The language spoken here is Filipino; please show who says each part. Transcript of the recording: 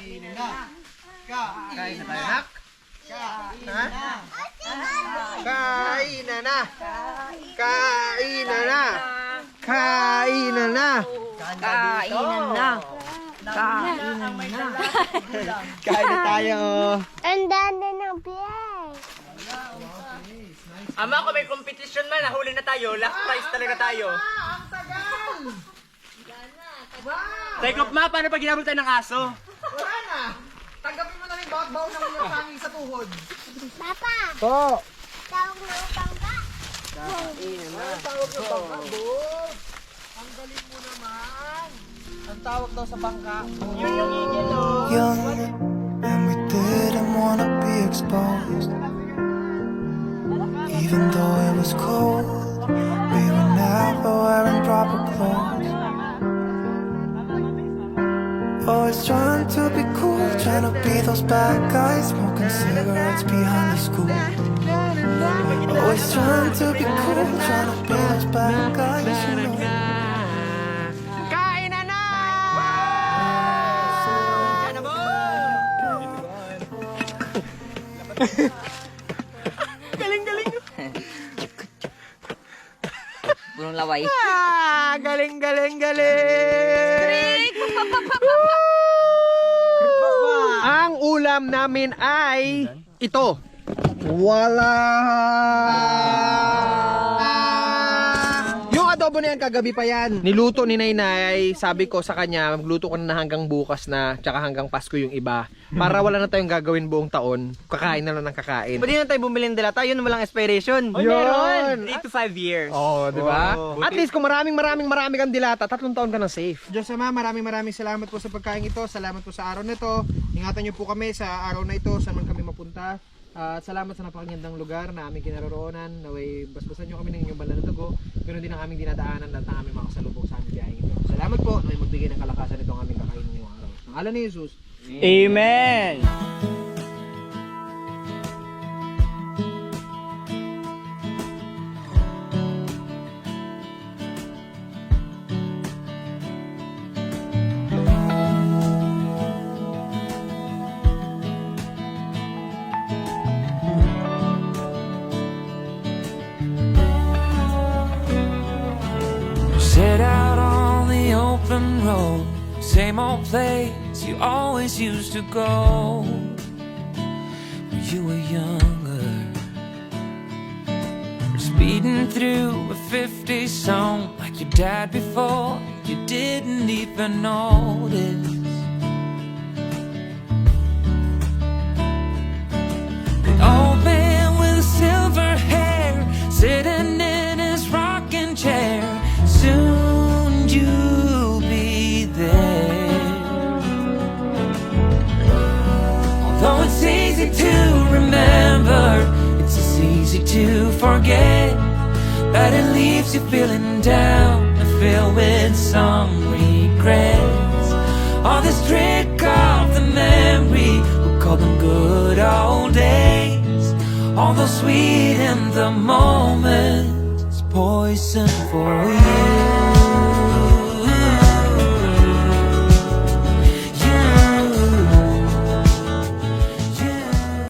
Speaker 1: Kainan na.
Speaker 2: Kain na tayo, nak. Ha? Kainan na. Kainan na. Kainan na.
Speaker 3: Kainan na. Kainan na.
Speaker 2: Kain na tayo.
Speaker 4: Ang dami ng biyay.
Speaker 5: Ama, kung may competition man, nahuli na tayo. Last prize talaga tayo.
Speaker 2: Ang tagal.
Speaker 5: Take off, ma, paano pag ginabol tayo ng aso?
Speaker 2: Wala na. Tanggapin mo na rin bawat baon ng iyong hangin sa tuhod.
Speaker 4: Papa,
Speaker 2: Po.
Speaker 4: tawag mo ang bangka.
Speaker 2: Tawag ng bangka, boss. Ang galing mo naman. Ang tawag daw sa bangka. Yun yung igil, oh.
Speaker 6: Young, and we didn't wanna be exposed. Even though it was cold, we were never wearing proper clothes. Always trying to be cool, trying to be those bad guys, smoking cigarettes behind the school. Always trying to be cool, trying to be those bad guys, you know.
Speaker 2: Kain na na!
Speaker 3: Punong laway.
Speaker 2: Galing, galing, galing! Ang ulam namin ay ito. Wala! Yung adobo na yan, kagabi pa yan. Niluto ni Nainay, sabi ko sa kanya, magluto ko na hanggang bukas na, tsaka hanggang Pasko yung iba. Para wala na tayong gagawin buong taon, kakain na lang ng kakain.
Speaker 5: Pwede na tayo bumili ng delata, yun walang expiration.
Speaker 2: Yun!
Speaker 5: 3 to 5 years.
Speaker 2: Oo, di ba?
Speaker 5: Oh,
Speaker 2: At least kung marami kang dilata, 3 taon ka nang safe. Diyos Ama, maraming salamat po sa pagkain ito. Salamat po sa araw na ito. Ingatan niyo po kami sa araw na ito, saan man kami mapunta. At salamat sa napakagandang lugar na aming kinaroroonan. Naway basbasan niyo kami ng inyong banal na dugo. Ganoon din ang aming dinadaanan at ang aming mga kasalubong sa aming biyaheng ito. Salamat po, naway magbigay ng kalakasan ito ang aming kakainin ngayong araw. Ang ngalan ni Jesus.
Speaker 5: Amen!
Speaker 7: Set out on the open road, same old place you always used to go when you were younger. Speeding through a 50 song like your dad before, you didn't even notice. The old man with the silver hair sitting in his rocking chair. Soon you'll be there. Although it's easy to remember, it's as easy to forget. But it leaves you feeling down and filled with some regrets. All this trick of the memory, we'll call them good old days. Although sweet in the moment, poison for you.